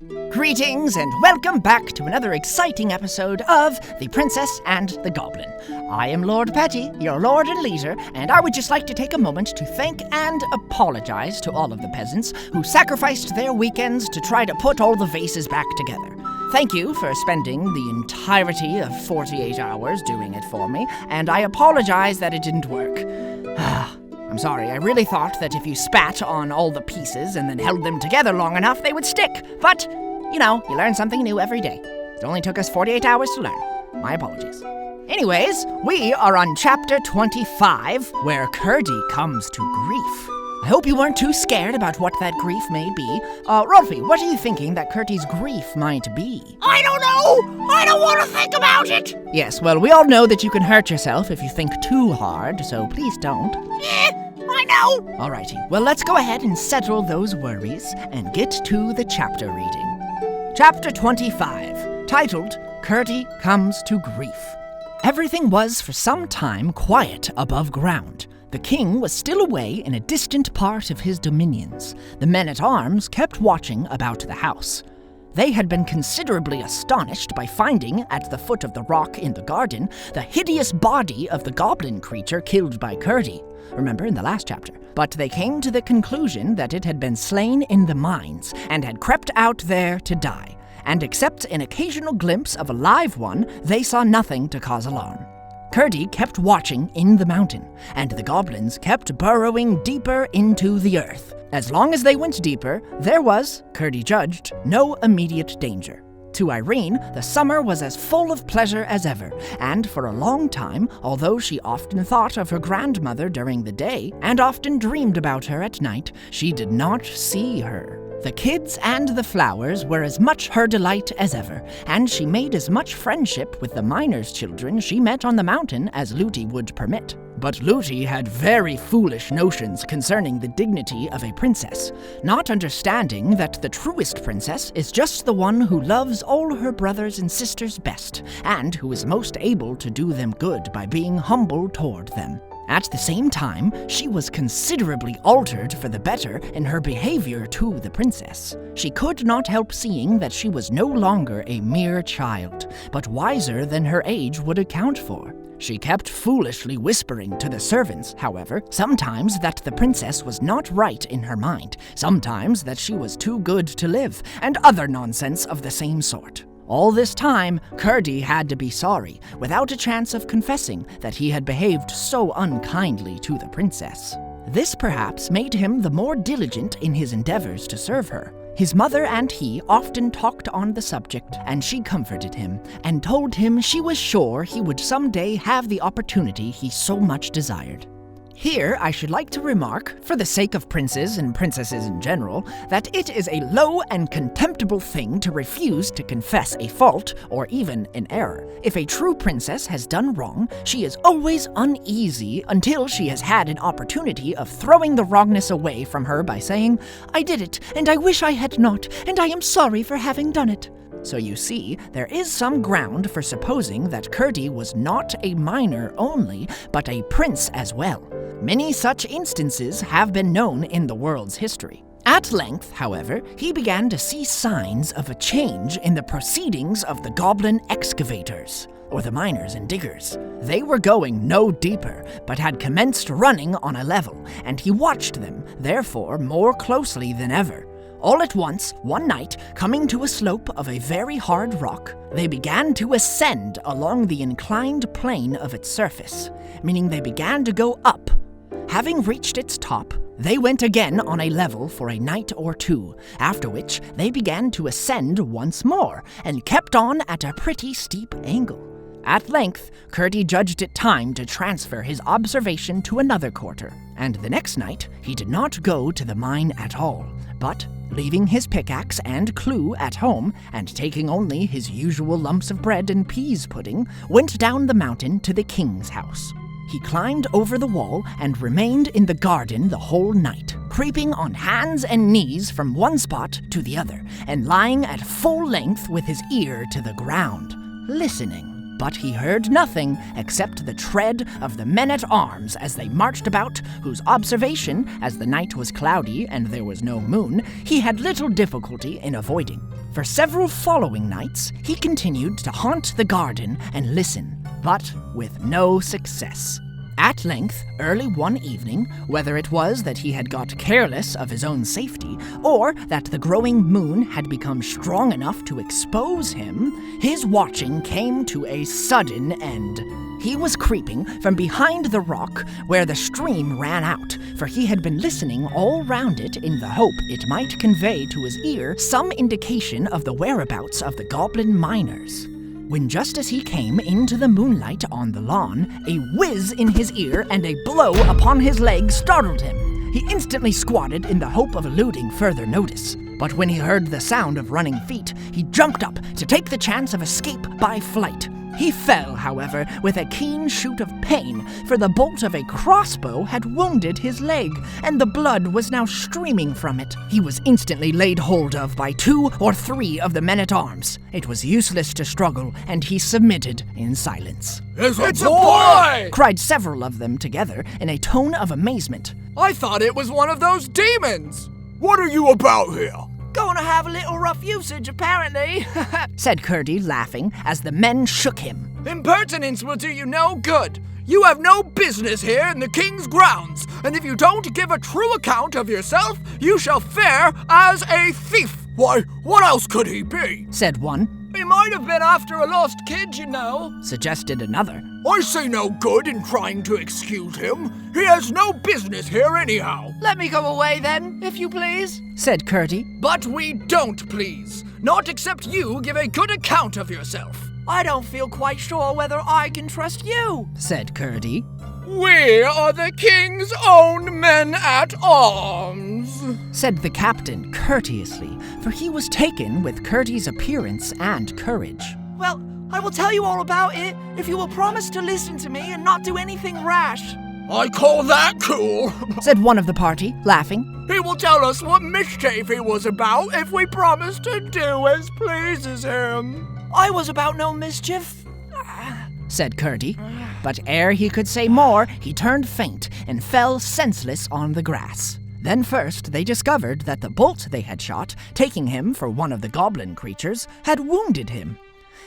Greetings and welcome back to another exciting episode of The Princess and the Goblin. I am Lord Petty, your lord and leader, and I would just like to take a moment to thank and apologize to all of the peasants who sacrificed their weekends to try to put all the vases back together. Thank you for spending the entirety of 48 hours doing it for me, and I apologize that it didn't work. I'm sorry, I really thought that if you spat on all the pieces and then held them together long enough, they would stick. But, you learn something new every day. It only took us 48 hours to learn. My apologies. Anyways, we are on chapter 25, where Curdy comes to grief. I hope you weren't too scared about what that grief may be. Rolfe, what are you thinking that Curdy's grief might be? I don't know! I don't want to think about it! Yes, well, we all know that you can hurt yourself if you think too hard, so please don't. I know! Alrighty, well, let's go ahead and settle those worries and get to the chapter reading. Chapter 25, titled, Curdy Comes to Grief. Everything was for some time quiet above ground. The king was still away in a distant part of his dominions. The men-at-arms kept watching about the house. They had been considerably astonished by finding, at the foot of the rock in the garden, the hideous body of the goblin creature killed by Curdy. Remember in the last chapter. But they came to the conclusion that it had been slain in the mines and had crept out there to die. And except an occasional glimpse of a live one, they saw nothing to cause alarm. Curdy kept watching in the mountain, and the goblins kept burrowing deeper into the earth. As long as they went deeper, there was, Curdy judged, no immediate danger. To Irene, the summer was as full of pleasure as ever, and for a long time, although she often thought of her grandmother during the day, and often dreamed about her at night, she did not see her. The kids and the flowers were as much her delight as ever, and she made as much friendship with the miners' children she met on the mountain as Looty would permit. But Looty had very foolish notions concerning the dignity of a princess, not understanding that the truest princess is just the one who loves all her brothers and sisters best, and who is most able to do them good by being humble toward them. At the same time, she was considerably altered for the better in her behavior to the princess. She could not help seeing that she was no longer a mere child, but wiser than her age would account for. She kept foolishly whispering to the servants, however, sometimes that the princess was not right in her mind, sometimes that she was too good to live, and other nonsense of the same sort. All this time, Curdy had to be sorry, without a chance of confessing that he had behaved so unkindly to the princess. This perhaps made him the more diligent in his endeavors to serve her. His mother and he often talked on the subject, and she comforted him, and told him she was sure he would someday have the opportunity he so much desired. Here, I should like to remark, for the sake of princes and princesses in general, that it is a low and contemptible thing to refuse to confess a fault, or even an error. If a true princess has done wrong, she is always uneasy until she has had an opportunity of throwing the wrongness away from her by saying, "I did it, and I wish I had not, and I am sorry for having done it." So you see, there is some ground for supposing that Curdy was not a miner only, but a prince as well. Many such instances have been known in the world's history. At length, however, he began to see signs of a change in the proceedings of the goblin excavators, or the miners and diggers. They were going no deeper, but had commenced running on a level, and he watched them, therefore, more closely than ever. All at once, one night, coming to a slope of a very hard rock, they began to ascend along the inclined plane of its surface, meaning they began to go up. Having reached its top, they went again on a level for a night or two, after which they began to ascend once more, and kept on at a pretty steep angle. At length, Curdy judged it time to transfer his observation to another quarter, and the next night he did not go to the mine at all, but, leaving his pickaxe and clue at home, and taking only his usual lumps of bread and peas pudding, went down the mountain to the king's house. He climbed over the wall and remained in the garden the whole night, creeping on hands and knees from one spot to the other, and lying at full length with his ear to the ground, listening. But he heard nothing except the tread of the men-at-arms as they marched about, whose observation, as the night was cloudy and there was no moon, he had little difficulty in avoiding. For several following nights, he continued to haunt the garden and listen, but with no success. At length, early one evening, whether it was that he had got careless of his own safety, or that the growing moon had become strong enough to expose him, his watching came to a sudden end. He was creeping from behind the rock where the stream ran out, for he had been listening all round it in the hope it might convey to his ear some indication of the whereabouts of the goblin miners. When just as he came into the moonlight on the lawn, a whiz in his ear and a blow upon his leg startled him. He instantly squatted in the hope of eluding further notice. But when he heard the sound of running feet, he jumped up to take the chance of escape by flight. He fell, however, with a keen shoot of pain, for the bolt of a crossbow had wounded his leg, and the blood was now streaming from it. He was instantly laid hold of by 2 or 3 of the men-at-arms. It was useless to struggle, and he submitted in silence. It's a boy! Cried several of them together in a tone of amazement. I thought it was one of those demons! What are you about here? Gonna have a little rough usage, apparently. Said Curdy, laughing, as the men shook him. Impertinence will do you no good. You have no business here in the king's grounds, and if you don't give a true account of yourself, you shall fare as a thief. Why, what else could he be? Said one. He might have been after a lost kid, you know. Suggested another. I see no good in trying to excuse him. He has no business here anyhow. Let me go away then, if you please. Said Curdy. But we don't please. Not except you give a good account of yourself. I don't feel quite sure whether I can trust you. Said Curdy. We are the king's own men-at-arms, said the captain courteously, for he was taken with Curdy's appearance and courage. Well, I will tell you all about it if you will promise to listen to me and not do anything rash. I call that cool, said one of the party, laughing. He will tell us what mischief he was about if we promise to do as pleases him. I was about no mischief, said Curdy. But ere he could say more, he turned faint and fell senseless on the grass. Then first they discovered that the bolt they had shot, taking him for one of the goblin creatures, had wounded him.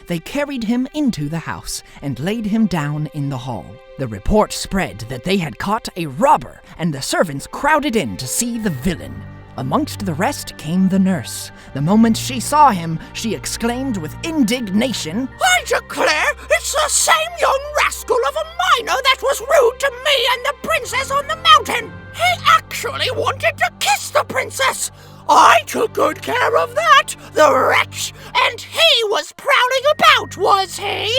They carried him into the house and laid him down in the hall. The report spread that they had caught a robber, and the servants crowded in to see the villain. Amongst the rest came the nurse. The moment she saw him, she exclaimed with indignation, I declare it's the same young rascal of a miner that was rude to me and the princess on the mountain. He actually wanted to kiss the princess. I took good care of that, the wretch, and he was prowling about, was he?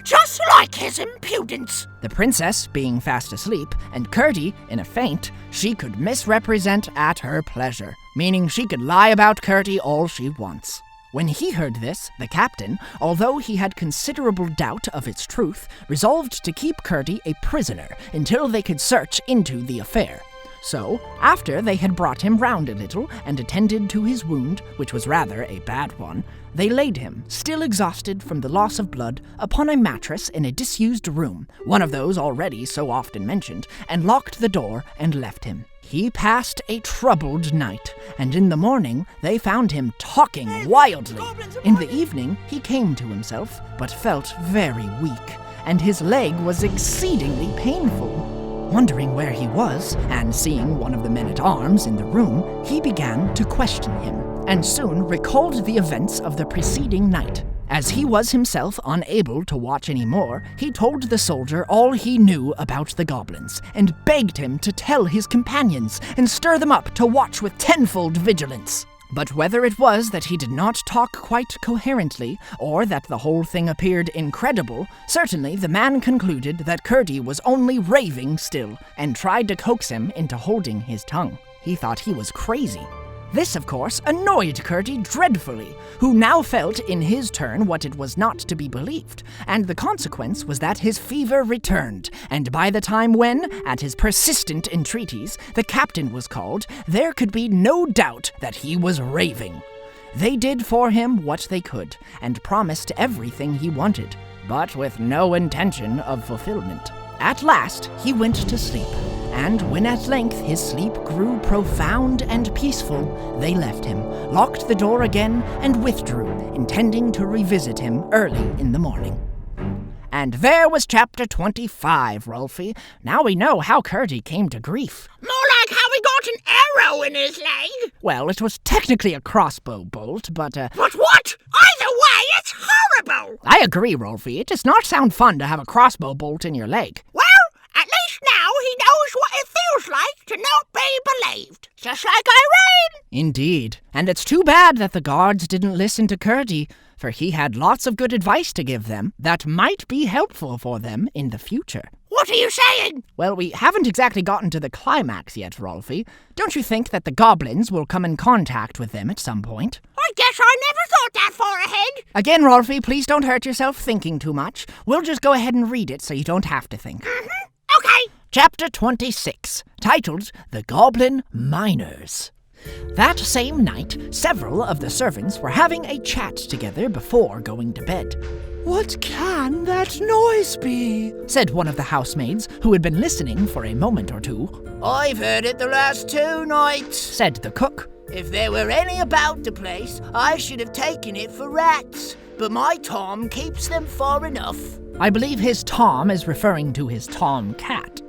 Just like his impudence. The princess being fast asleep, and Curdy in a faint, she could misrepresent at her pleasure, meaning she could lie about Curdy all she wants. When he heard this, the captain, although he had considerable doubt of its truth, resolved to keep Curdy a prisoner until they could search into the affair. So, after they had brought him round a little and attended to his wound, which was rather a bad one, they laid him, still exhausted from the loss of blood, upon a mattress in a disused room, one of those already so often mentioned, and locked the door and left him. He passed a troubled night, and in the morning they found him talking wildly. In the evening he came to himself, but felt very weak, and his leg was exceedingly painful. Wondering where he was, and seeing one of the men-at-arms in the room, he began to question him, and soon recalled the events of the preceding night. As he was himself unable to watch any more, he told the soldier all he knew about the goblins, and begged him to tell his companions, and stir them up to watch with tenfold vigilance. But whether it was that he did not talk quite coherently, or that the whole thing appeared incredible, certainly the man concluded that Curdy was only raving still, and tried to coax him into holding his tongue. He thought he was crazy. This, of course, annoyed Curdy dreadfully, who now felt in his turn what it was not to be believed, and the consequence was that his fever returned, and by the time when, at his persistent entreaties, the captain was called, there could be no doubt that he was raving. They did for him what they could, and promised everything he wanted, but with no intention of fulfillment. At last he went to sleep, and when at length his sleep grew profound and peaceful, they left him, locked the door again, and withdrew, intending to revisit him early in the morning. And there was chapter 25, Rolfe. Now we know how Curdy came to grief. More like how he got an arrow in his leg. Well, it was technically a crossbow bolt, but But what? Either way, it's horrible. I agree, Rolfe. It does not sound fun to have a crossbow bolt in your leg. Well, at least now he knows what it feels like to not be believed. Just like Irene. Indeed. And it's too bad that the guards didn't listen to Curdy, for he had lots of good advice to give them that might be helpful for them in the future. What are you saying? Well, we haven't exactly gotten to the climax yet, Rolfe. Don't you think that the goblins will come in contact with them at some point? I guess I never thought that far ahead. Again, Rolfe, please don't hurt yourself thinking too much. We'll just go ahead and read it so you don't have to think. Okay. Chapter 26, titled The Goblin Miners. That same night, several of the servants were having a chat together before going to bed. What can that noise be? Said one of the housemaids, who had been listening for a moment or two. I've heard it the last 2 nights, Said the cook. If there were any about the place, I should have taken it for rats. But my Tom keeps them far enough. I believe his Tom is referring to his Tom cat.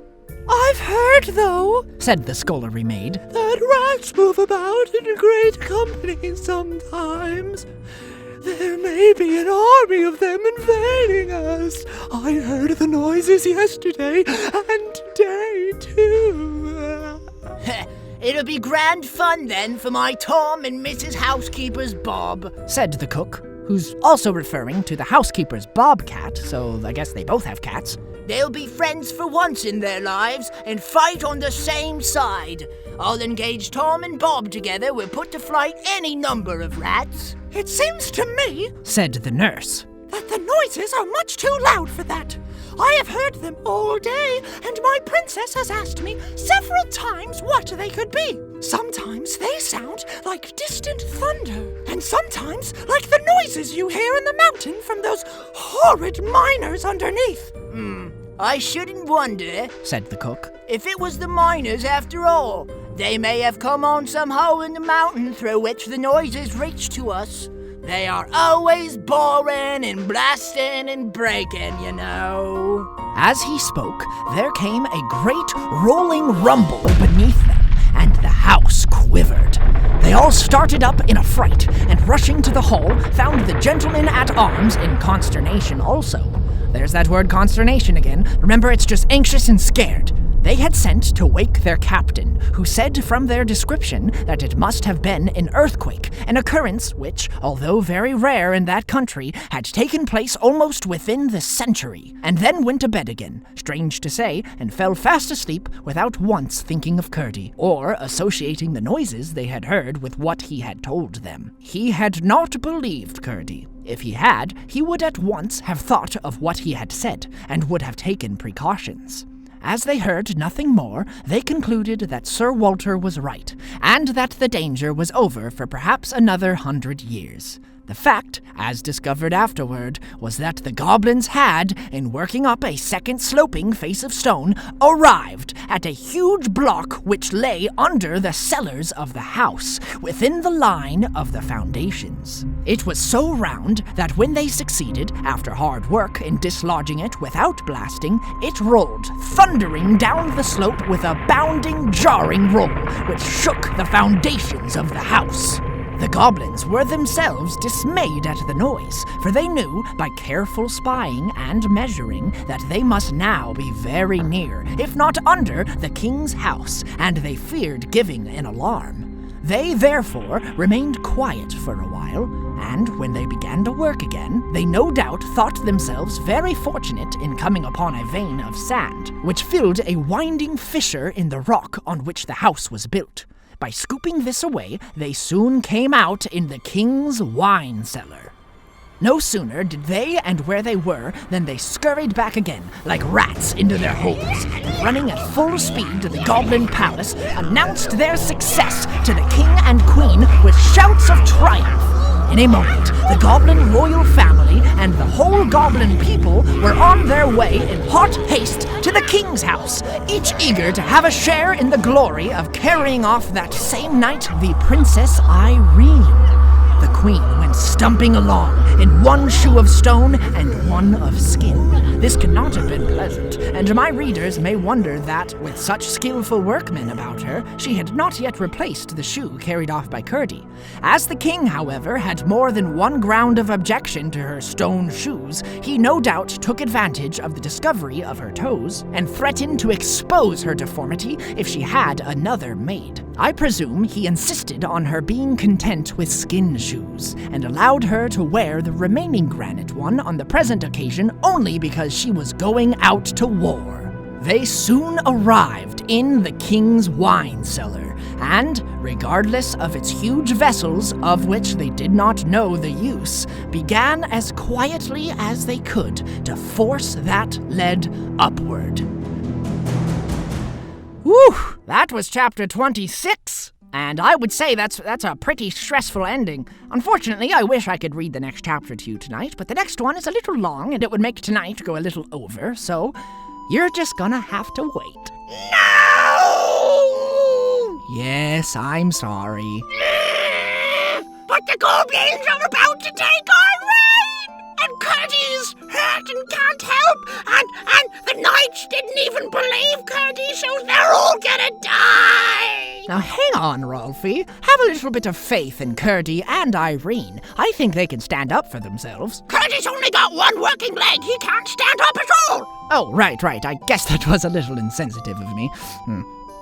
I've heard, though, Said the scullery maid. that rats move about in great company sometimes. There may be an army of them invading us. I heard the noises yesterday and today, too. It'll be grand fun then for my Tom and Mrs. Housekeeper's Bob. Said the cook, who's also referring to the housekeeper's bobcat, so I guess they both have cats. They'll be friends for once in their lives and fight on the same side. I'll engage Tom and Bob together. We'll put to flight any number of rats. It seems to me Said the nurse. that the noises are much too loud for that. I have heard them all day, and my princess has asked me several times what they could be. Sometimes they sound like distant thunder, and sometimes like the noises you hear in the mountain from those horrid miners underneath. I shouldn't wonder Said the cook. if it was the miners after all. They may have come on some hole in the mountain through which the noises reach to us. They are always boring and blasting and breaking, you know. As he spoke, there came a great rolling rumble beneath them, and the house quivered. They all started up in a fright, and rushing to the hall, found the gentleman at arms in consternation also. There's that word consternation again. Remember, it's just anxious and scared. They had sent to wake their captain, who said from their description that it must have been an earthquake, an occurrence which, although very rare in that country, had taken place almost within the century, and then went to bed again, strange to say, and fell fast asleep without once thinking of Curdy, or associating the noises they had heard with what he had told them. He had not believed Curdy. If he had, he would at once have thought of what he had said, and would have taken precautions. As they heard nothing more, they concluded that Sir Walter was right, and that the danger was over for perhaps another 100 years. The fact, as discovered afterward, was that the goblins had, in working up a second sloping face of stone, arrived at a huge block which lay under the cellars of the house, within the line of the foundations. It was so round that when they succeeded, after hard work, in dislodging it without blasting, it rolled, thundering down the slope with a bounding, jarring roll, which shook the foundations of the house. The goblins were themselves dismayed at the noise, for they knew, by careful spying and measuring, that they must now be very near, if not under, the king's house, and they feared giving an alarm. They therefore remained quiet for a while, and when they began to work again, they no doubt thought themselves very fortunate in coming upon a vein of sand, which filled a winding fissure in the rock on which the house was built. By scooping this away, they soon came out in the king's wine cellar. No sooner did they and where they were than they scurried back again, like rats into their holes, and running at full speed to the Goblin Palace, announced their success to the king and queen with shouts of triumph. In a moment, the Goblin royal family and the whole Goblin people were on their way in hot haste to the king's house, each eager to have a share in the glory of carrying off that same night the Princess Irene. The queen went stumping along in one shoe of stone and one of skin. This could not have been pleasant, and my readers may wonder that, with such skillful workmen about her, she had not yet replaced the shoe carried off by Curdie. As the king, however, had more than one ground of objection to her stone shoes, he no doubt took advantage of the discovery of her toes and threatened to expose her deformity if she had another made. I presume he insisted on her being content with skin shoes, and allowed her to wear the remaining granite one on the present occasion only because she was going out to war. They soon arrived in the king's wine cellar, and, regardless of its huge vessels, of which they did not know the use, began as quietly as they could to force that lead upward. Whew! That was chapter 26, and I would say that's a pretty stressful ending. Unfortunately, I wish I could read the next chapter to you tonight, but the next one is a little long, and it would make tonight go a little over, so you're just gonna have to wait. No! Yes, I'm sorry. But the goblins are about to take Irene! And Curdie's hurt and can't help! And the knights didn't even believe Curdie, so they're all gonna die! Now hang on, Rolfie. Have a little bit of faith in Curdie and Irene. I think they can stand up for themselves. Curdie's only got one working leg. He can't stand up at all! Oh, right. I guess that was a little insensitive of me.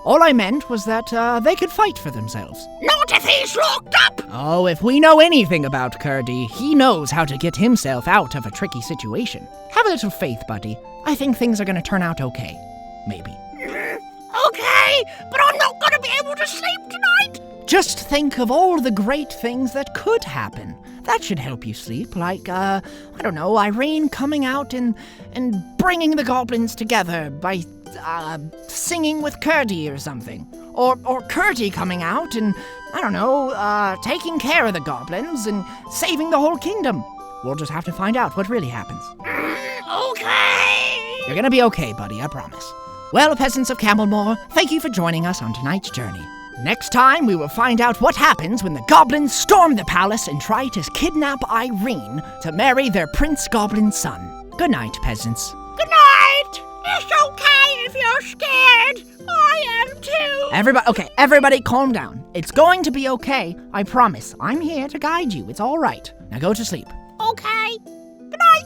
All I meant was that they could fight for themselves. Not if he's locked up! Oh, if we know anything about Curdie, he knows how to get himself out of a tricky situation. Have a little faith, buddy. I think things are going to turn out okay. Maybe. Okay, but I'm not going to be able to sleep tonight. Just think of all the great things that could happen. That should help you sleep, like, I don't know, Irene coming out and bringing the goblins together by singing with Curdie or something. Or Curdie coming out and, I don't know, taking care of the goblins and saving the whole kingdom. We'll just have to find out what really happens. Okay. You're gonna be okay, buddy, I promise. Well, peasants of Camelmore, thank you for joining us on tonight's journey. Next time, we will find out what happens when the goblins storm the palace and try to kidnap Irene to marry their Prince Goblin son. Good night, peasants. Good night. It's okay if you're scared. I am too. Everybody calm down. It's going to be okay, I promise. I'm here to guide you. It's all right. Now go to sleep. Okay. Good night.